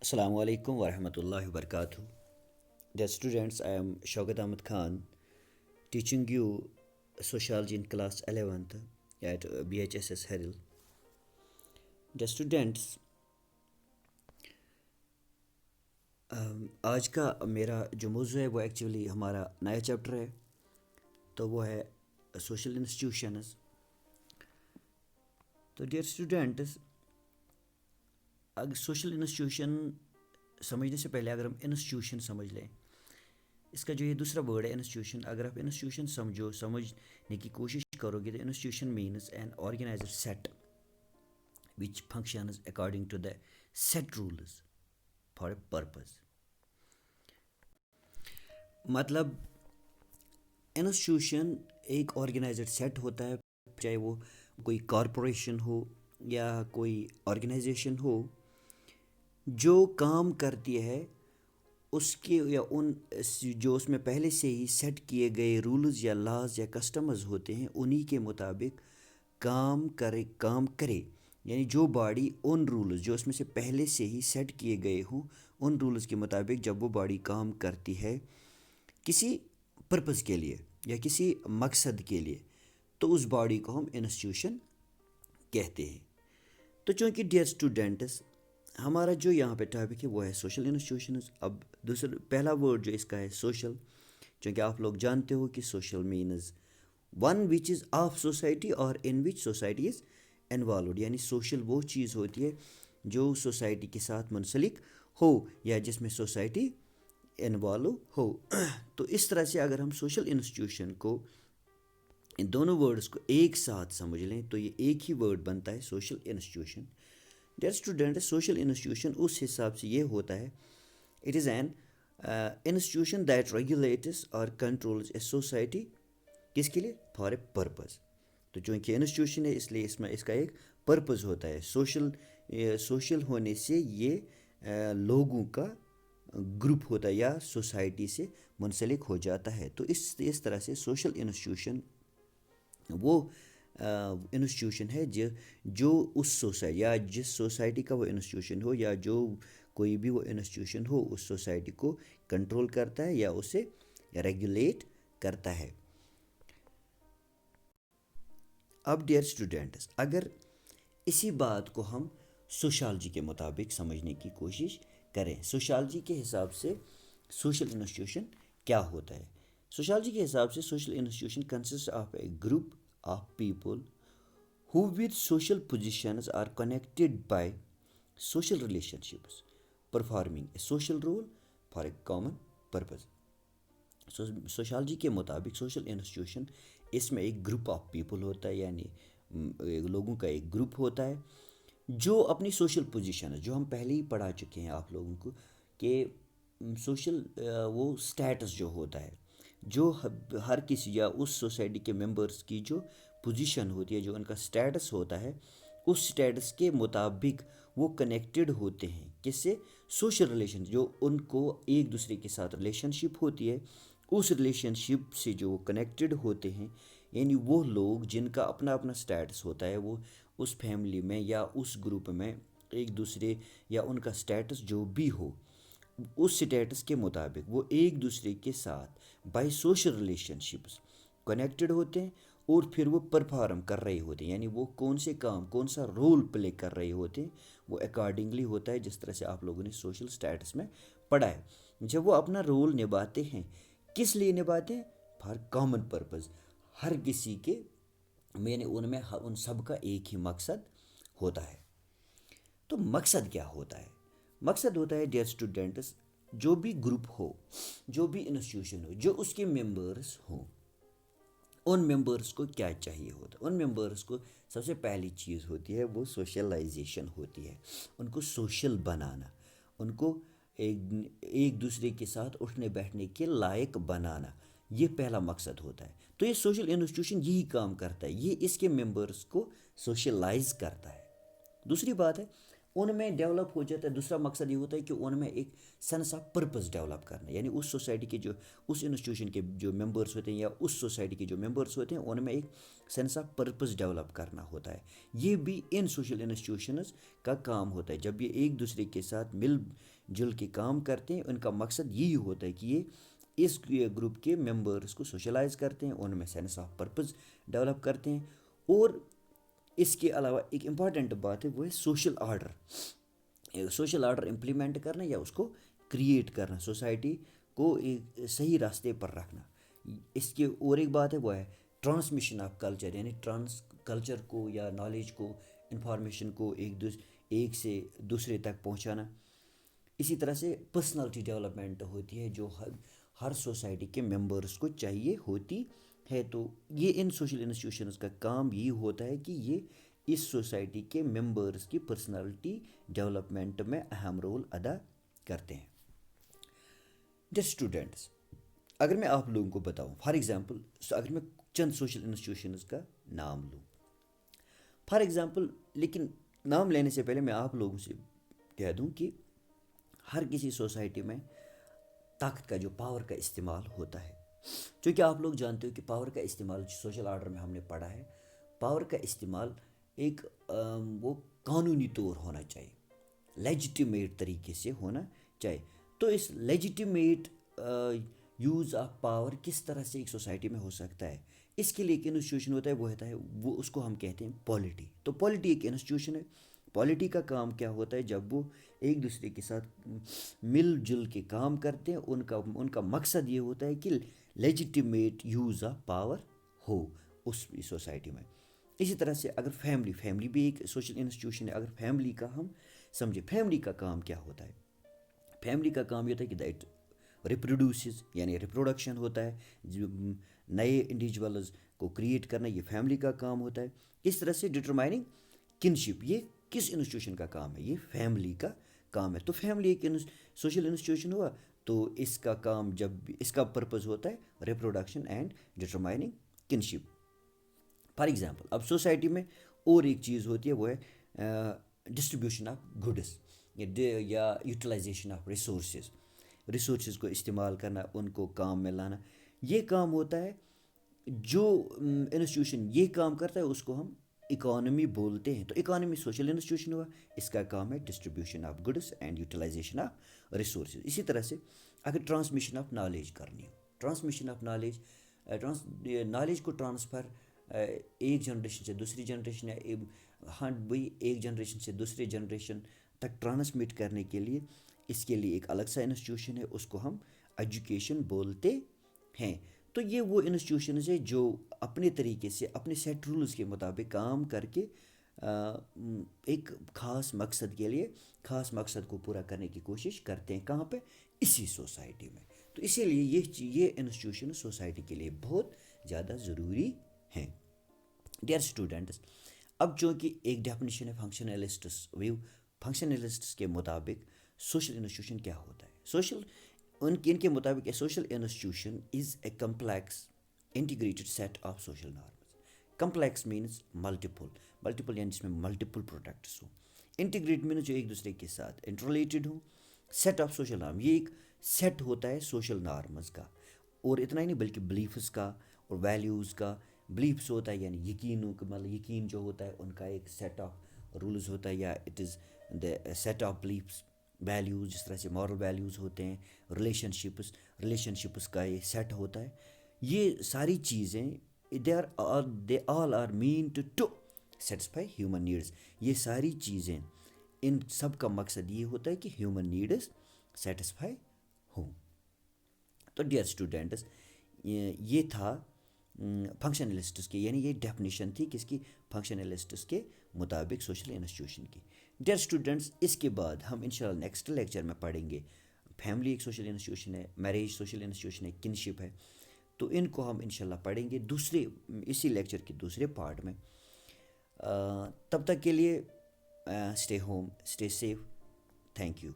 Assalamu alaikum wa rahmatullahi wa barakatuh. Dear students, I am Shaukat Ahmed Khan, teaching you sociology in class 11th at BHSS Haril. Dear students, آج کا میرا جو موضوع ہے وہ actually ہمارا نیا چیپٹر ہے، تو وہ ہے سوشل انسٹیٹیوشنز. تو ڈیئر اسٹوڈنٹس، اگر سوشل انسٹیٹیوشن سمجھنے سے پہلے اگر ہم انسٹیٹیوشن سمجھ لیں، اس کا جو یہ دوسرا ورڈ ہے انسٹیٹیوشن، اگر آپ انسٹیٹیوشن سمجھنے کی کوشش کرو گے تو institution means an organizer set which functions according to the set rules for a purpose. مطلب انسٹیٹیوشن ایک آرگنائزر سیٹ ہوتا ہے، چاہے وہ کوئی کارپوریشن ہو یا کوئی آرگنائزیشن ہو جو کام کرتی ہے اس کے یا ان جو اس میں پہلے سے ہی سیٹ کیے گئے رولز یا لاز یا کسٹمز ہوتے ہیں انہی کے مطابق کام کرے. یعنی جو باڈی ان رولز جو اس میں سے پہلے سے ہی سیٹ کیے گئے ہوں ان رولز کے مطابق جب وہ باڈی کام کرتی ہے کسی پرپز کے لیے یا کسی مقصد کے لیے، تو اس باڈی کو ہم انسٹیٹیوشن کہتے ہیں. تو چونکہ ڈیئر اسٹوڈنٹس ہمارا جو یہاں پہ ٹاپک ہے وہ ہے سوشل انسٹیٹیوشنز. اب پہلا ورڈ جو اس کا ہے سوشل، چونکہ آپ لوگ جانتے ہو کہ social means one which is of society اور in which society is involved. یعنی سوشل وہ چیز ہوتی ہے جو سوسائٹی کے ساتھ منسلک ہو یا جس میں سوسائٹی انوالو ہو. تو اس طرح سے اگر ہم سوشل انسٹیٹیوشن کو ان دونوں ورڈز کو ایک ساتھ سمجھ لیں تو یہ ایک ہی ورڈ بنتا ہے social institution. Dear student, social institution اس حساب سے یہ ہوتا ہے it is an institution that regulates اور کنٹرولز اے سوسائٹی. کس کے لیے؟ For a purpose. تو چونکہ انسٹیٹیوشن ہے اس لیے اس کا ایک پرپز ہوتا ہے. سوشل ہونے سے یہ لوگوں کا گروپ ہوتا ہے یا سوسائٹی سے منسلک ہو جاتا ہے. تو اس طرح سے سوشل انسٹیٹیوشن وہ انسٹیٹیوشن ہے جو اس سوسائٹی یا جس سوسائٹی کا وہ انسٹیٹیوشن ہو یا جو کوئی بھی وہ انسٹیٹیوشن ہو اس سوسائٹی کو کنٹرول کرتا ہے یا اسے ریگولیٹ کرتا ہے. اب ڈیئر اسٹوڈنٹس، اگر اسی بات کو ہم سوشالوجی کے مطابق سمجھنے کی کوشش کریں، سوشالوجی کے حساب سے سوشل انسٹیٹیوشن کیا ہوتا ہے؟ سوشالوجی کے حساب سے social institution consist of a group of people who with social positions are connected by social relationships performing a social role for a common purpose. Sociology کے مطابق سوشل انسٹیٹیوشن اس میں ایک گروپ آف پیپل ہوتا ہے، یعنی لوگوں کا ایک گروپ ہوتا ہے جو اپنی سوشل پوزیشن جو ہم پہلے ہی پڑھا چکے ہیں آپ لوگوں کو کہ سوشل وہ سٹیٹس جو ہوتا ہے جو ہر کسی یا اس سوسائٹی کے ممبرس کی جو پوزیشن ہوتی ہے، جو ان کا سٹیٹس ہوتا ہے، اس سٹیٹس کے مطابق وہ کنیکٹڈ ہوتے ہیں کس سے؟ Social relation. جو ان کو ایک دوسرے کے ساتھ ریلیشن شپ ہوتی ہے اس ریلیشن شپ سے جو کنیکٹڈ ہوتے ہیں، یعنی وہ لوگ جن کا اپنا اپنا سٹیٹس ہوتا ہے وہ اس فیملی میں یا اس گروپ میں ایک دوسرے یا ان کا سٹیٹس جو بھی ہو اس سٹیٹس کے مطابق وہ ایک دوسرے کے ساتھ by social relation ships connected ہوتے ہیں اور پھر وہ پرفارم کر رہے ہوتے ہیں. یعنی وہ کون سے کام کون سا رول پلے کر رہے ہوتے ہیں وہ اکارڈنگلی ہوتا ہے جس طرح سے آپ لوگوں نے سوشل سٹیٹس میں پڑھا ہے. جب وہ اپنا رول نبھاتے ہیں کس لیے نبھاتے ہیں؟ For common purpose. ہر کسی کے میں نے ان سب کا ایک ہی مقصد ہوتا ہے. تو مقصد کیا ہوتا ہے؟ مقصد ہوتا ہے ڈیئر اسٹوڈنٹس جو بھی گروپ ہو، جو بھی انسٹیٹیوشن ہو، جو اس کے ممبرس ہوں، ان ممبرس کو کیا چاہیے ہوتا ہے؟ ان ممبرس کو سب سے پہلی چیز ہوتی ہے وہ سوشلائزیشن ہوتی ہے. ان کو سوشل بنانا، ان کو ایک دوسرے کے ساتھ اٹھنے بیٹھنے کے لائق بنانا، یہ پہلا مقصد ہوتا ہے. تو یہ سوشل انسٹیٹیوشن یہی کام کرتا ہے، یہ اس کے ممبرس کو سوشلائز کرتا ہے. دوسری بات ہے ان میں ڈیولپ ہو جاتا ہے. دوسرا مقصد یہ ہوتا ہے کہ ان میں ایک سینس آف پرپز ڈیولپ کرنا, یعنی اس سوسائٹی کے جو اس انسٹیٹیوشن کے جو ممبرس ہوتے ہیں یا اس سوسائٹی کے جو ممبرس ہوتے ہیں ان میں ایک سینس آف پرپز ڈیولپ کرنا ہوتا ہے. یہ بھی ان سوشل انسٹیٹیوشنز کا کام ہوتا ہے. جب یہ ایک دوسرے کے ساتھ مل جل کے کام کرتے ہیں, ان کا مقصد یہی ہوتا ہے کہ یہ اس گروپ کے ممبرس کو سوشلائز کرتے ہیں, ان میں سینس آف پرپز ڈیولپ کرتے ہیں. اور اس کے علاوہ ایک امپارٹنٹ بات ہے, وہ ہے سوشل آرڈر امپلیمنٹ کرنا یا اس کو کریٹ کرنا, سوسائٹی کو ایک صحیح راستے پر رکھنا. اس کی اور ایک بات ہے وہ ہے ٹرانسمیشن آف کلچر, یعنی کلچر کو یا نالج کو, انفارمیشن کو ایک سے دوسرے تک پہنچانا. اسی طرح سے پرسنالٹی ڈیولپمنٹ ہوتی ہے جو ہر سوسائٹی کے ممبرس کو چاہیے ہوتی ہے. تو یہ ان سوشل انسٹیٹیوشنز کا کام یہی ہوتا ہے کہ یہ اس سوسائٹی کے ممبرس کی پرسنالٹی ڈیولپمنٹ میں اہم رول ادا کرتے ہیں. ڈیئر اسٹوڈنٹس, اگر میں آپ لوگوں کو بتاؤں, فار ایگزامپل اگر میں چند سوشل انسٹیٹیوشنز کا نام لوں, فار ایگزامپل, لیکن نام لینے سے پہلے میں آپ لوگوں سے کہہ دوں کہ ہر کسی سوسائٹی میں طاقت کا جو پاور کا استعمال ہوتا ہے, چونکہ آپ لوگ جانتے ہو کہ پاور کا استعمال سوشل آرڈر میں ہم نے پڑھا ہے, پاور کا استعمال ایک وہ قانونی طور ہونا چاہیے, لیجیٹیمیٹ طریقے سے ہونا چاہیے. تو اس لیجیٹیمیٹ یوز آف پاور کس طرح سے ایک سوسائٹی میں ہو سکتا ہے, اس کے لیے ایک انسٹیٹیوشن ہوتا ہے, وہ اس کو ہم کہتے ہیں پالیٹی. تو پالیٹی ایک انسٹیٹیوشن ہے. پالیٹی کا کام کیا ہوتا ہے, جب وہ ایک دوسرے کے ساتھ مل جل کے کام کرتے ہیں, ان کا مقصد یہ ہوتا ہے کہ لیجیٹیمیٹ یوز آف پاور ہو اس سوسائٹی میں. اسی طرح سے اگر فیملی بھی ایک سوشل انسٹیٹیوشن ہے. اگر فیملی کا ہم سمجھے, فیملی کا کام کیا ہوتا ہے, فیملی کا کام یہ ہوتا ہے کہ دیٹ ریپروڈیوسز, یعنی ریپروڈکشن ہوتا ہے, جو نئے انڈیویجولز کو کریٹ کرنا, یہ فیملی کا کام ہوتا ہے. اس طرح سے ڈٹرمائننگ کنشپ, یہ کس انسٹیٹیوشن کا کام ہے, یہ فیملی کا کام ہے. تو فیملی ایک سوشل انسٹیٹیوشن ہوا, تو اس کا کام اس کا پرپز ہوتا ہے reproduction and determining kinship. For example, اب سوسائٹی میں اور ایک چیز ہوتی ہے, وہ ہے ڈسٹریبیوشن آف گڈس یا یوٹیلائزیشن آف ریسورسز کو استعمال کرنا, ان کو کام میں لانا. یہ کام ہوتا ہے, جو انسٹیٹیوشن یہ کام کرتا ہے اس کو ہم اکانومی بولتے ہیں. تو اکانومی سوشل انسٹیٹیوشن ہوا, اس کا کام ہے distribution of goods and utilization of resources. اسی طرح سے اگر ٹرانسمیشن آف نالج کرنی ہو, ٹرانسمیشن آف نالج کو ٹرانسفر ایک جنریشن سے دوسری جنریشن, وہی ایک جنریشن سے دوسری جنریشن تک ٹرانسمٹ کرنے کے لیے اس کے لیے ایک الگ سا انسٹیٹیوشن ہے, اس کو ہم ایجوکیشن بولتے ہیں. تو یہ وہ انسٹیٹیوشنز ہیں جو اپنے طریقے سے اپنے سیٹ رولز کے مطابق کام کر کے ایک خاص مقصد کے لیے خاص مقصد کو پورا کرنے کی کوشش کرتے ہیں. کہاں پہ, اسی سوسائٹی میں. تو اسی لیے یہ انسٹیٹیوشن سوسائٹی کے لیے بہت زیادہ ضروری ہیں. ڈیئر اسٹوڈنٹس, اب چونکہ ایک ڈیفینیشن ہے فنکشنلسٹس کے مطابق سوشل انسٹیٹیوشن کیا ہوتا ہے. ان کے مطابق social institution is a complex integrated set of social norms. Complex means multiple یعنی جس میں ملٹیپل پروڈکٹس ہوں. انٹیگریٹ مینس جو ایک دوسرے کے ساتھ انٹرلیٹڈ ہوں. سیٹ آف سوشل نارم, یہ ایک سیٹ ہوتا ہے سوشل نارمز کا. اور اتنا ہی نہیں بلکہ بلیفز کا اور ویلیوز کا. بلیفس ہوتا ہے یعنی یقین جو ہوتا ہے ان کا ایک سیٹ آف رولز ہوتا ہے, یا it is the set of beliefs. Values جس طرح سے مورل ویلیوز ہوتے ہیں, ریلیشن شپس کا یہ سیٹ ہوتا ہے. یہ ساری چیزیں they all are mean to satisfy human needs. یہ ساری چیزیں, ان سب کا مقصد یہ ہوتا ہے کہ ہیومن نیڈس سیٹسفائی ہوں. تو ڈیئر اسٹوڈنٹس, یہ تھا فنکشنلسٹس کی, یعنی یہ ڈیفینیشن تھی کس کی, فنکشنلسٹس کے مطابق سوشل انسٹیٹیوشن کی. ڈیئر اسٹوڈنٹس, اس کے بعد ہم انشاءاللہ نیکسٹ لیکچر میں پڑھیں گے فیملی ایک سوشل انسٹیٹیوشن ہے, میریج سوشل انسٹیٹیوشن ہے, کنشپ ہے. تو ان کو ہم انشاءاللہ پڑھیں گے اسی لیکچر کے دوسرے پارٹ میں. تب تک کے لیے stay home, stay safe. Thank you.